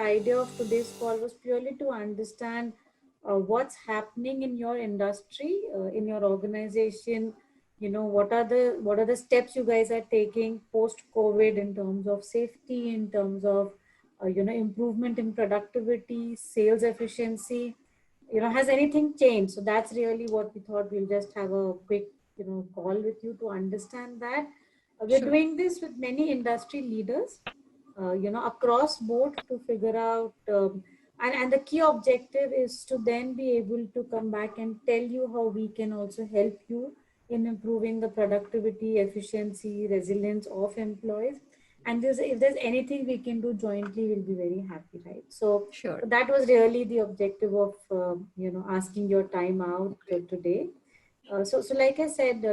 idea of today's call was purely to understand what's happening in your industry, in your organization. What are the steps you guys are taking post COVID in terms of safety, in terms of improvement in productivity, sales efficiency. Has anything changed? So that's really what we thought. We'll just have a quick call with you to understand that. We're Sure. doing this with many industry leaders, across board to figure out, and the key objective is to then be able to come back and tell you how we can also help you in improving the productivity, efficiency, resilience of employees. And if there's anything we can do jointly, we'll be very happy, right? So Sure. that was really the objective of asking your time out today. So like I said,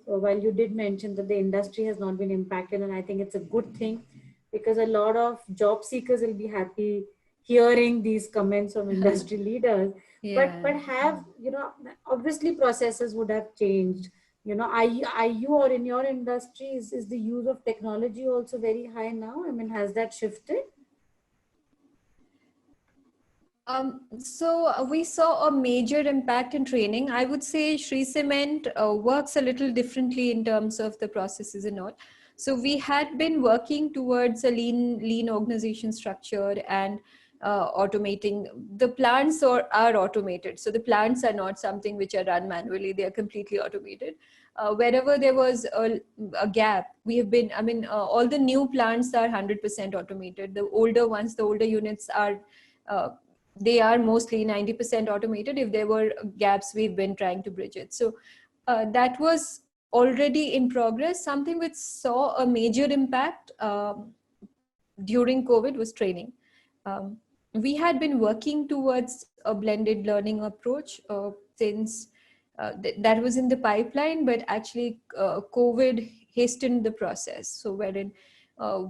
while you did mention that the industry has not been impacted, and I think it's a good thing because a lot of job seekers will be happy hearing these comments from industry leaders. But Yeah. have obviously processes would have changed. Are you or in your industry is the use of technology also very high now? I mean, has that shifted? So we saw a major impact in training. I would say Shree Cement works a little differently in terms of the processes and all. So we had been working towards a lean organization structure and automating. The plants are automated. So the plants are not something which are run manually. They are completely automated. Wherever there was a gap, we have been, all the new plants are 100% automated. The older ones, the older units are uh, they are mostly 90% automated. If there were gaps, we've been trying to bridge it. So that was already in progress. Something which saw a major impact during COVID was training. We had been working towards a blended learning approach since that was in the pipeline, but actually COVID hastened the process. So wherein uh,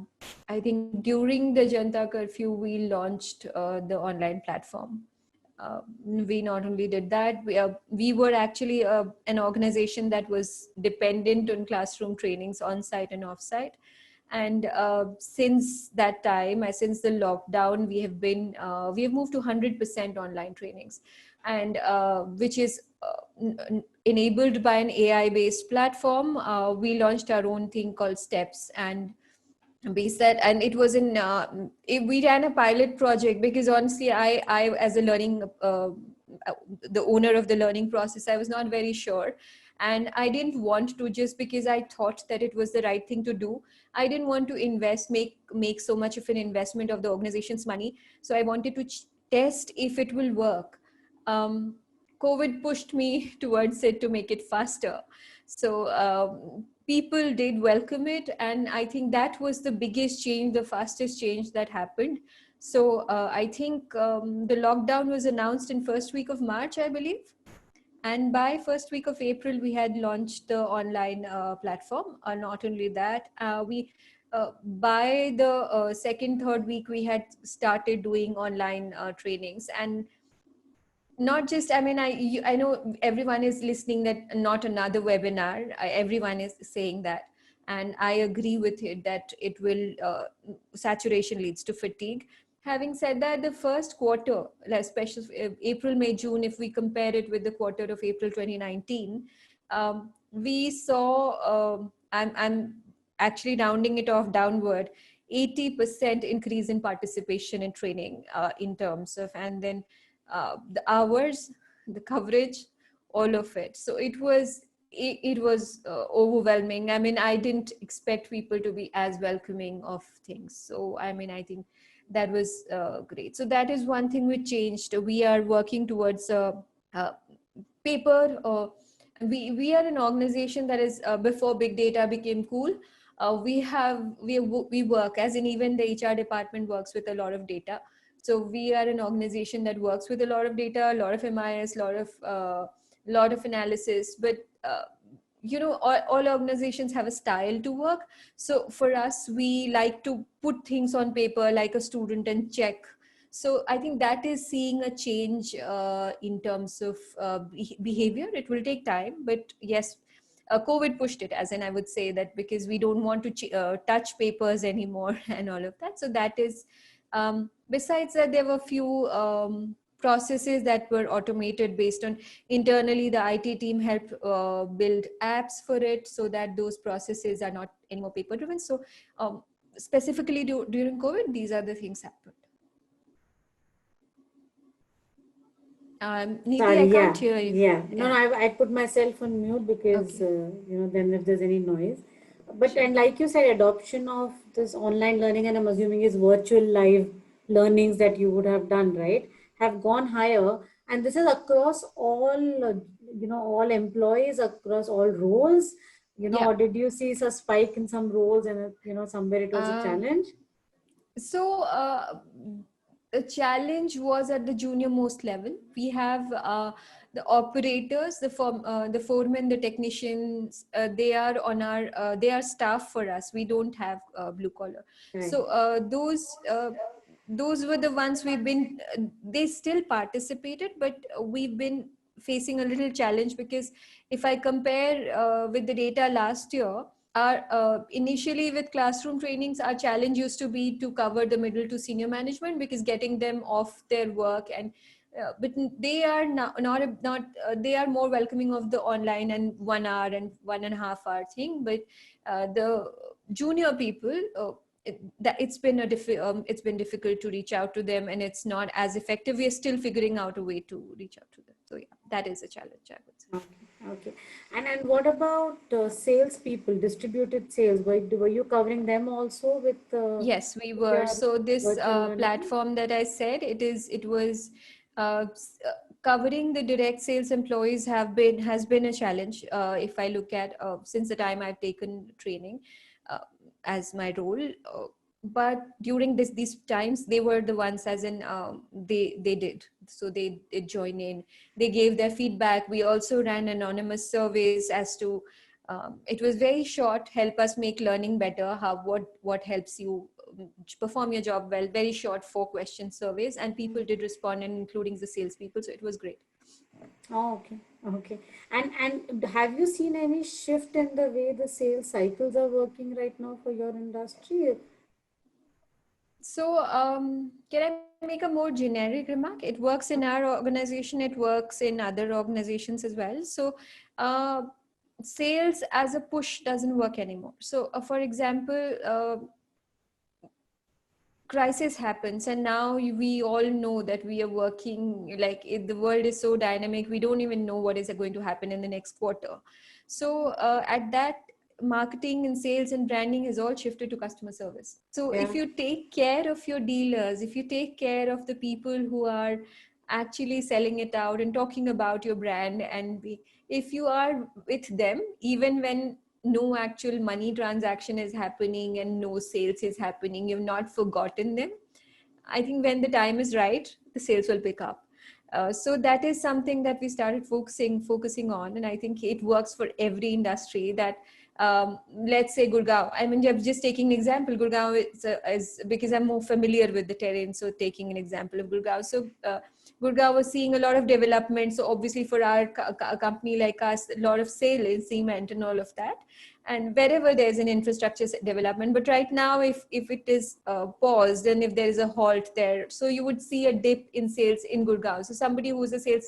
I think during the Janta curfew, we launched the online platform. We not only did that, we were actually an organization that was dependent on classroom trainings on site and off site. And since that time, since the lockdown, we have moved to 100% online trainings, and which is enabled by an AI based platform. We launched our own thing called Steps, and we said, and it was we ran a pilot project because honestly I as a learning the owner of the learning process, I was not very sure, and I didn't want to, just because I thought that it was the right thing to do. I didn't want to make so much of an investment of the organization's money, so I wanted to test if it will work. um, COVID pushed me towards it to make it faster. So people did welcome it, and I think that was the biggest change, the fastest change that happened. So I think the lockdown was announced in first week of March, I believe, and by first week of April we had launched the online platform. Not only that, we by the second third week we had started doing online trainings. And not just, I know everyone is listening that not another webinar. Everyone is saying that, and I agree with it that it will saturation leads to fatigue. Having said that, the first quarter, like especially April, May, June, if we compare it with the quarter of April 2019, we saw, I'm actually rounding it off downward, 80% increase in participation in training, in terms of, and then the hours, the coverage, all of it. So it was overwhelming. I mean, I didn't expect people to be as welcoming of things. So I mean, I think that was great. So that is one thing we changed. We are working towards a paper. We are an organization that is, before big data became cool. We work, as in even the HR department works with a lot of data. So we are an organization that works with a lot of data, a lot of MIS, lot of analysis. But all organizations have a style to work. So for us, we like to put things on paper like a student and check. So I think that is seeing a change in terms of behavior. It will take time, but yes, COVID pushed it, as in I would say that, because we don't want to touch papers anymore and all of that. So that is, Besides that, there were few processes that were automated based on internally the IT team helped build apps for it, so that those processes are not anymore paper driven. So specifically during COVID, these are the things happened. Neeti, Sorry, I can't yeah, hear you. yeah. No, no, Yeah. I put myself on mute because, Okay. then if there's any noise. But, Sure. and like you said, adoption of this online learning, and I'm assuming is virtual live learnings that you would have done, right? Have gone higher. And this is across all, all employees, across all roles, Yeah. or did you see a spike in some roles and, somewhere it was a Uh, challenge? So the challenge was at the junior most level. We have the operators, the foremen, the technicians. They are on our they are staff for us. We don't have blue collar. Right. So those were the ones we've been. They still participated, but we've been facing a little challenge, because if I compare with the data last year, our initially with classroom trainings, our challenge used to be to cover the middle to senior management, because getting them off their work, and but they are not they are more welcoming of the online and 1 hour and 1.5 hour thing. But the junior people, it's been difficult to reach out to them, and it's not as effective. We are still figuring out a way to reach out to them. So yeah, that is a challenge, I would say. Okay, okay. And what about sales people, distributed sales? Were you covering them also Yes, we with were. your So this virtual learning? platform that I said, it was covering the direct sales employees has been a challenge. If I look at since the time I've taken training uh, as my role, but during these times, they were the ones, as in they did. So they did join in. They gave their feedback. We also ran anonymous surveys as to it was very short, help us make learning better, how what helps you perform your job well. Very short 4 question surveys, and people did respond, and including the salespeople, so it was great. Oh, okay, okay. And have you seen any shift in the way the sales cycles are working right now for your industry? So can I make a more generic remark? It works in our organization, it works in other organizations as well. So uh, sales as a push doesn't work anymore. So for example, crisis happens, and now we all know that we are working, like the world is so dynamic, we don't even know what is going to happen in the next quarter. So at that, marketing and sales and branding has all shifted to customer service. So Yeah, if you take care of your dealers, if you take care of the people who are actually selling it out and talking about your brand, and if you are with them even when no actual money transaction is happening and no sales is happening, you've not forgotten them, I think when the time is right, the sales will pick up. So that is something that we started focusing on, and I think it works for every industry. That let's say Gurgaon. I mean, I'm just taking an example. Gurgaon is because I'm more familiar with the terrain. So taking an example of Gurgaon. So Gurgaon was seeing a lot of development. So obviously for our company like us, a lot of sale in cement and all of that, and wherever there's an infrastructure development. But right now, if it is paused and if there is a halt there, so you would see a dip in sales in Gurgaon. So somebody who's a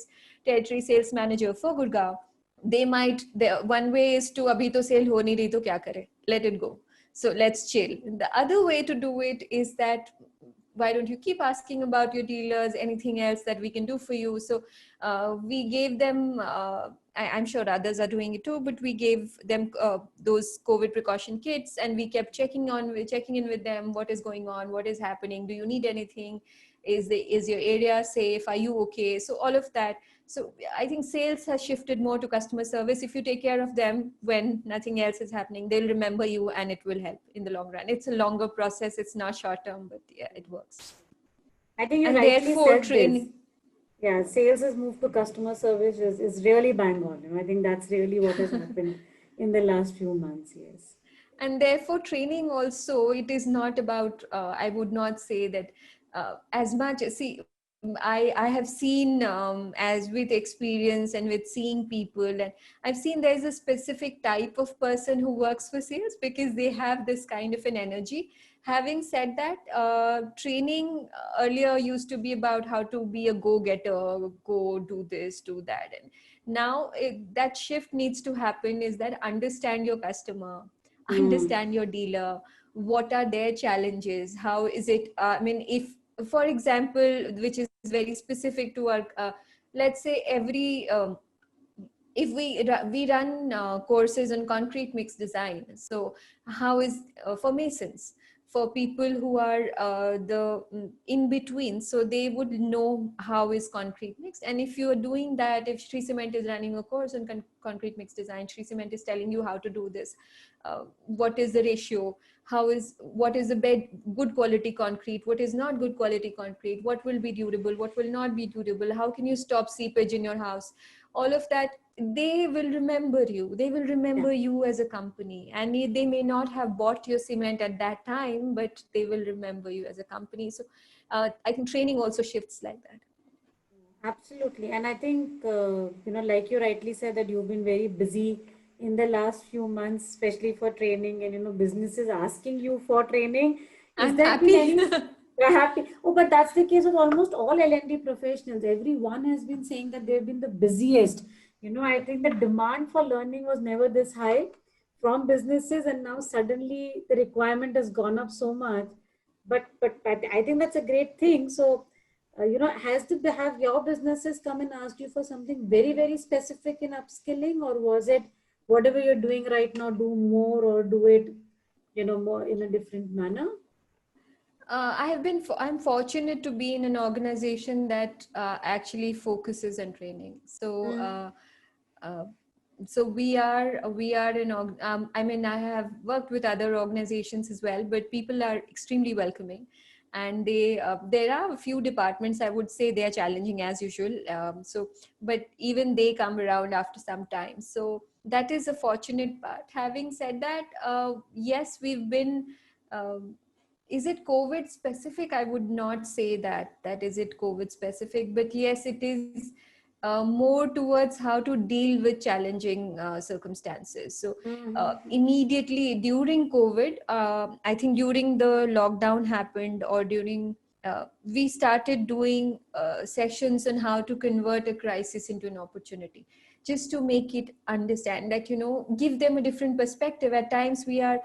territory sales manager for Gurgaon, they might, one way is to abhi to sale ho nahi rahi to kya kare, let it go, so let's chill. The other way to do it is that, why don't you keep asking about your dealers, anything else that we can do for you? So we gave them I'm sure others are doing it too, but we gave them those COVID precaution kits, and we kept checking in with them. What is going on? What is happening? Do you need anything? Is your area safe? Are you okay? So all of that. So I think sales has shifted more to customer service. If you take care of them when nothing else is happening, they'll remember you, and it will help in the long run. It's a longer process. It's not short term, but yeah, it works. I think you And rightly therefore, said this. training. Yeah, sales has moved to customer service is really bang on. I think that's really what has happened in the last few months. Yes. And therefore training also, it is not about I would not say that as much, see, I have seen as with experience and with seeing people, and I've seen there's a specific type of person who works for sales, because they have this kind of an energy. Having said that, training earlier used to be about how to be a go-getter, go do this, do that. And now that shift needs to happen, is that understand your customer, Mm. understand your dealer, what are their challenges, how is it, I mean, if, for example, which is very specific to our, let's say every, if we run courses on concrete mix design, so how is, for masons, for people who are in between, so they would know how is concrete mixed. And if you are doing that, if Shree Cement is running a course on concrete mix design, Shree Cement is telling you how to do this, what is the ratio, what is the bed, good quality concrete, what is not good quality concrete, what will be durable, what will not be durable, how can you stop seepage in your house, all of that. They will remember you, they will Yeah. remember you as a company, and they may not have bought your cement at that time, but they will remember you as a company. So I think training also shifts like that. Absolutely. And I think, like you rightly said, that you've been very busy in the last few months, especially for training, and, businesses asking you for training. Is I'm there been happy. any? You're happy. Oh, but that's the case with almost all L&D professionals. Everyone has been saying that they've been the busiest. I think the demand for learning was never this high from businesses, and now suddenly the requirement has gone up so much. But I think that's a great thing. So, have your businesses come and asked you for something very, very specific in upskilling, or was it whatever you're doing right now, do more or do it, more in a different manner? I'm fortunate to be in an organization that actually focuses on training. Mm. Uh, so we are I mean, I have worked with other organizations as well, but people are extremely welcoming, and there are a few departments, I would say, they are challenging as usual. But even they come around after some time. So that is a fortunate part. Having said that, yes, we've been. Um, is it COVID specific? I would not say that is it COVID specific, but yes, it is more towards how to deal with challenging circumstances. So Mm-hmm. immediately during COVID, I think during the lockdown happened, or during we started doing sessions on how to convert a crisis into an opportunity, just to make it understand that, give them a different perspective. At times we are,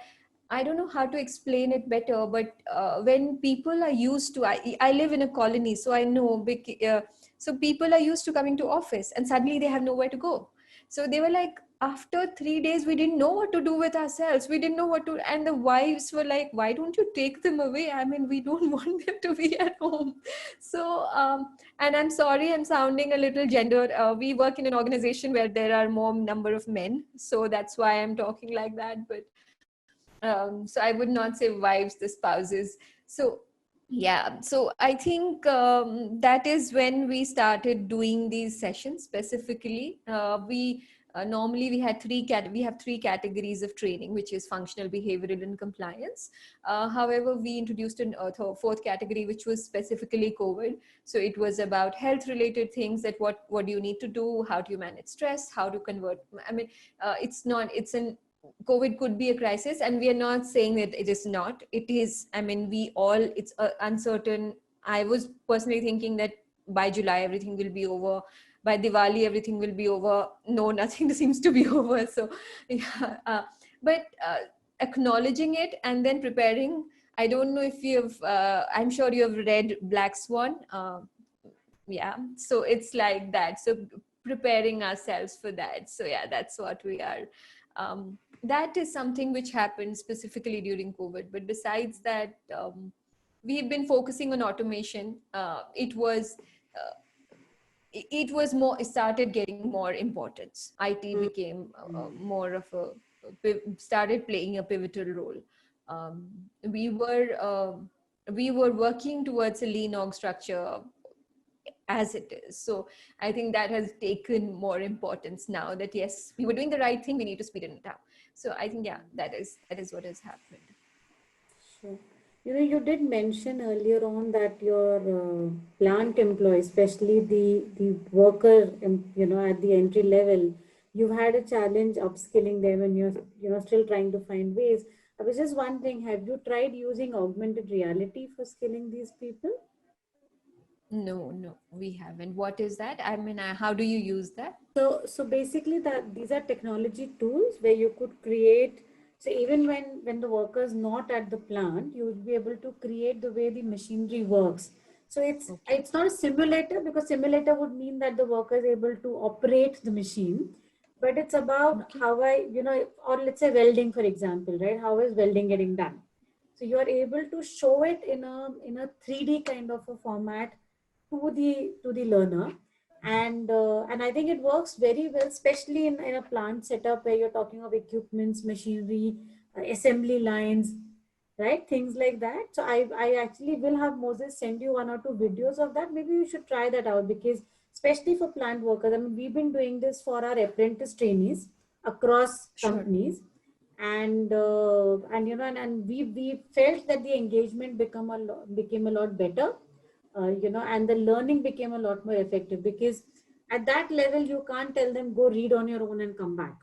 I don't know how to explain it better, but when people are used to, I live in a colony, so I know, so people are used to coming to office and suddenly they have nowhere to go. So they were like, after 3 days, we didn't know what to do with ourselves. We didn't know what to, and the wives were like, why don't you take them away? I mean, we don't want them to be at home. So, and I'm sorry, I'm sounding a little gendered. We work in an organization where there are more number of men. So that's why I'm talking like that. But so I would not say wives, the spouses. So yeah, so I think that is when we started doing these sessions specifically. We normally we have three categories of training, which is functional, behavioral, and compliance. However, we introduced a fourth category, which was specifically COVID. So it was about health related things, that what do you need to do, how do you manage stress, how to convert. I mean, it's an COVID could be a crisis, and we are not saying that it is not. It is. I mean, it's uncertain. I was personally thinking that by July everything will be over. By Diwali everything will be over. No, nothing seems to be over. So, yeah. But acknowledging it and then preparing. I don't know if you've. I'm sure you have read Black Swan. Yeah. So it's like that. So preparing ourselves for that. So yeah, that's what we are. That is something which happened specifically during COVID. But besides that, we've been focusing on automation. It started getting more importance. IT became more of started playing a pivotal role. Um, we were working towards a lean org structure as it is. So I think that has taken more importance now, that yes, we were doing the right thing, we need to speed it up. So I think, yeah, that is what has happened. Sure. You did mention earlier on that your plant employees, especially the worker, at the entry level, you've had a challenge upskilling them, and you're still trying to find ways. was just one thing. Have you tried using augmented reality for skilling these people? No, we haven't. What is that? I mean, how do you use that? So basically, that these are technology tools where you could create. So even when the worker's not at the plant, you would be able to create the way the machinery works. So Okay. it's not a simulator, because simulator would mean that the worker is able to operate the machine, but it's about Okay. how or let's say welding, for example, right? How is welding getting done? So you are able to show it in a 3D kind of a format to the learner, and I think it works very well, especially in a plant setup where you're talking of equipments, machinery, assembly lines, right? Things like that. So I actually will have Moses send you one or two videos of that. Maybe you should try that out, because especially for plant workers, I mean, we've been doing this for our apprentice trainees across Sure. companies, and and we felt that the engagement became a lot better, and the learning became a lot more effective, because at that level you can't tell them go read on your own and come back.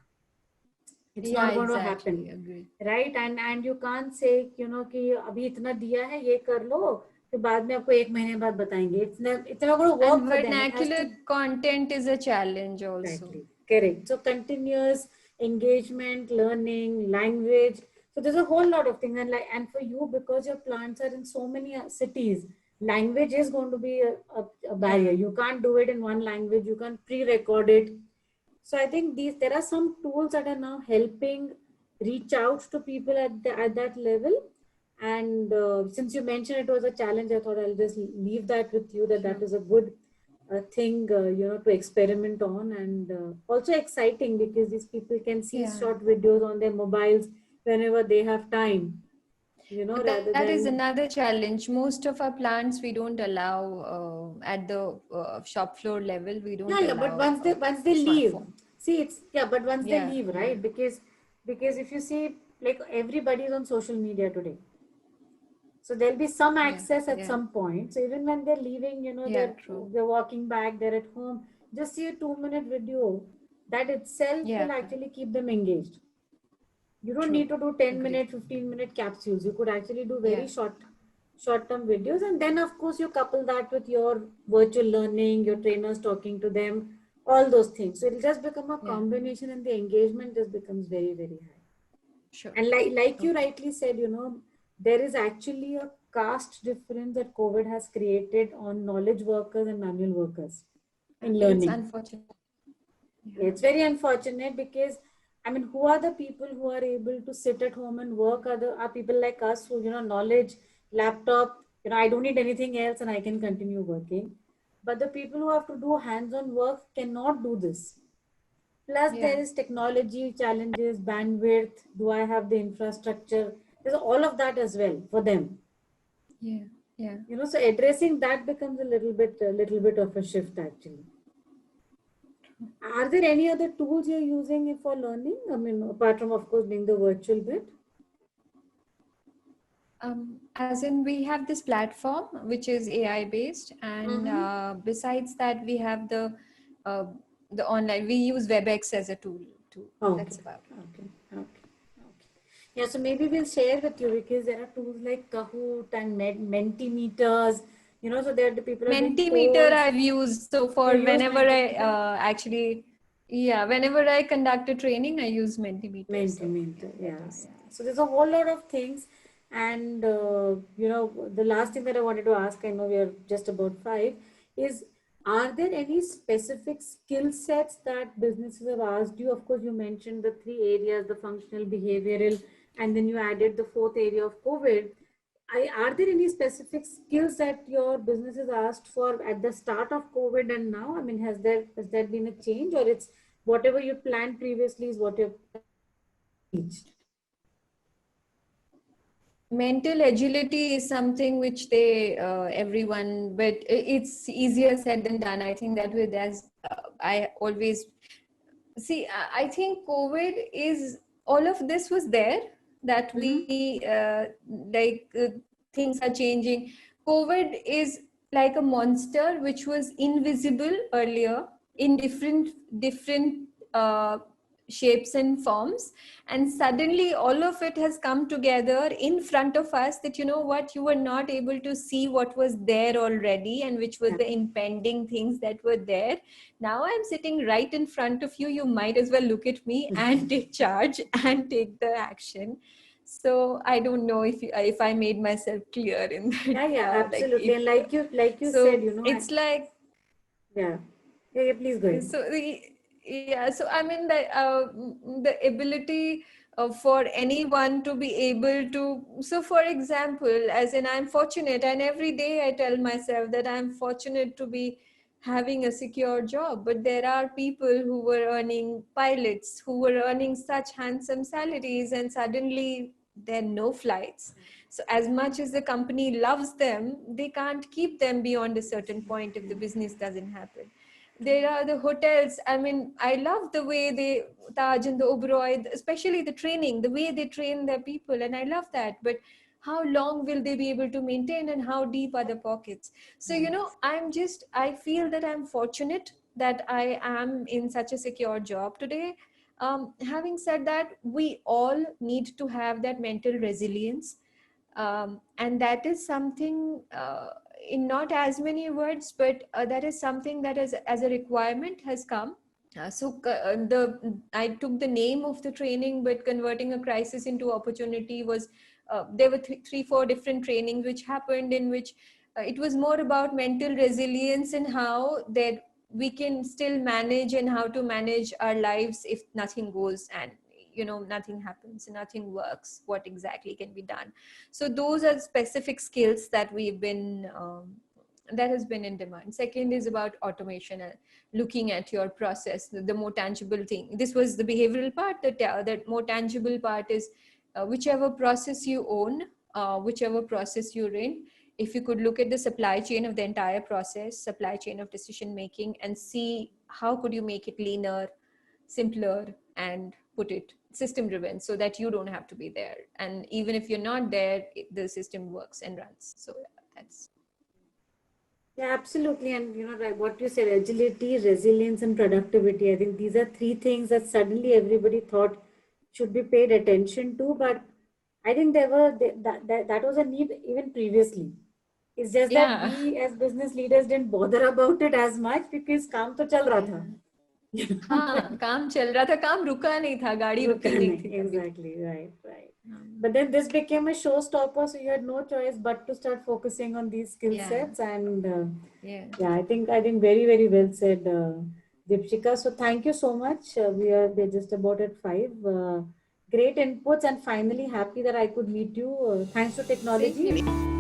It's Yeah, not going to happen, exactly. Agree. right? And you can't say कि अभी इतना दिया है ये कर लो, फिर बाद में आपको एक महीने बाद बताएंगे. It's not going to And work for them. It has vernacular to. content is a challenge also. Exactly. Correct. So continuous engagement, learning, language. So there's a whole lot of things, and for you, because your plants are in so many cities, language is going to be a barrier. Yeah. You can't do it in one language. You can't pre-record it. So I think there are some tools that are now helping reach out to people at that level. And since you mentioned it was a challenge, I thought I'll just leave that with you, that Sure. is a good thing, to experiment on, and also exciting, because these people can see Yeah. short videos on their mobiles whenever they have time, rather That is than. another challenge. Most of our plants we don't allow at the shop floor level. We don't Yeah, but allow once they leave, smartphone. see, it's yeah, but once they Yeah, leave, yeah, right? Because if you see, like, everybody is on social media today, so there'll be some yeah, access at yeah, some point. So even when they're leaving, yeah. True. they're walking back, they're at home, just see a 2-minute video. That itself Yeah. will actually keep them engaged. You don't True. need to do 10-minute, Agree. 15-minute capsules. You could actually do Yeah. very short term videos, and then of course you couple that with your virtual learning, your trainers talking to them, all those things. So it'll just become a Yeah. combination, and the engagement just becomes very, very high. Sure. And like you Okay. rightly said, there is actually a caste difference that COVID has created on knowledge workers and manual workers in It's learning. unfortunate. Yeah. It's very unfortunate, because I mean, who are the people who are able to sit at home and work? Are people like us who, knowledge, laptop, I don't need anything else and I can continue working. But the people who have to do hands-on work cannot do this. Plus, Yeah. there is technology challenges, bandwidth. Do I have the infrastructure? There's all of that as well for them. Yeah. Yeah. So addressing that becomes a little bit of a shift actually. Are there any other tools you're using for learning? I mean, apart from, of course, being the virtual bit. As in, we have this platform which is AI based, and Mm-hmm. besides that, we have uh, the online. We use WebEx as a tool too. Okay. That's about it. Okay. Okay. Okay. Yeah, so maybe we'll share with you, because there are tools like Kahoot and Mentimeters. So there the people are doing Mentimeter polls. I've used so You for use whenever I Mentimeter? actually, yeah, whenever I conduct a training, I use Mentimeter. So yeah, Mentimeter, that yeah, is. yeah. So there's a whole lot of things, and the last thing that I wanted to ask, I know we are just about five, is are there any specific skill sets that businesses have asked you? Of course, you mentioned the three areas: the functional, behavioral, and then you added the fourth area of COVID. Are there any specific skills that your business has asked for at the start of COVID and now? I mean, has there been a change, or it's whatever you planned previously is what you're planning now to teach? Mental agility is something which they everyone, but it's easier said than done. I think that with as I always see, I think COVID is all of this was there, that Mm-hmm. we things are changing. COVID is like a monster which was invisible earlier in different shapes and forms, and suddenly all of it has come together in front of us, that you know what, you were not able to see what was there already, and which was Yeah. the impending things that were there. Now I'm sitting right in front of you, you might as well look at me and take charge and take the action. So I don't know if I made myself clear in that, Yeah, yeah, like absolutely. if And like you said, so it's like, yeah, yeah, yeah, please go ahead. so yeah, so I mean the ability for anyone to be able to, so for example, as in I'm fortunate, and every day I tell myself that I'm fortunate to be having a secure job, but there are people who were earning, pilots who were earning such handsome salaries, and suddenly there are no flights. So as much as the company loves them, they can't keep them beyond a certain point if the business doesn't happen. There are the hotels. I mean, I love the way they, Taj and the Oberoi, especially the training, the way they train their people, and I love that. But how long will they be able to maintain, and how deep are the pockets? So, you know, I feel that I'm fortunate that I am in such a secure job today. Having said that, we all need to have that mental resilience, and that is something, in not as many words, but that is something that is as a requirement has come. The I took the name of the training, but converting a crisis into opportunity was, there were three, four different trainings which happened, in which it was more about mental resilience and how that we can still manage, and how to manage our lives if nothing goes, and you know, nothing happens, nothing works, what exactly can be done. So those are specific skills that we've been, that has been in demand. Second is about automation, looking at your process, the more tangible thing. This was the behavioral part. That more tangible part is, whichever process you own, whichever process you're in, if you could look at the supply chain of the entire process, supply chain of decision making, and see how could you make it leaner, simpler, and put it system driven, so that you don't have to be there, and even if you're not there, the system works and runs. So that's, Yeah, absolutely. And right, what you said, agility, resilience, and productivity. I think these are three things that suddenly everybody thought should be paid attention to. But I think that was a need even previously. It's just that yeah. we as business leaders didn't bother about it as much because काम तो चल रहा था. Yeah. हाँ, काम चल रहा था, काम रुका नहीं था, गाड़ी रुकी नहीं थी कभी. Exactly, right, right. But then this became a showstopper, so you had no choice but to start focusing on these skill Yeah, sets. And yeah. yeah, I think very very well said, Deepshikha. So thank you so much. We're just about at 5. Great inputs, and finally happy that I could meet you. Thanks to Same technology. here.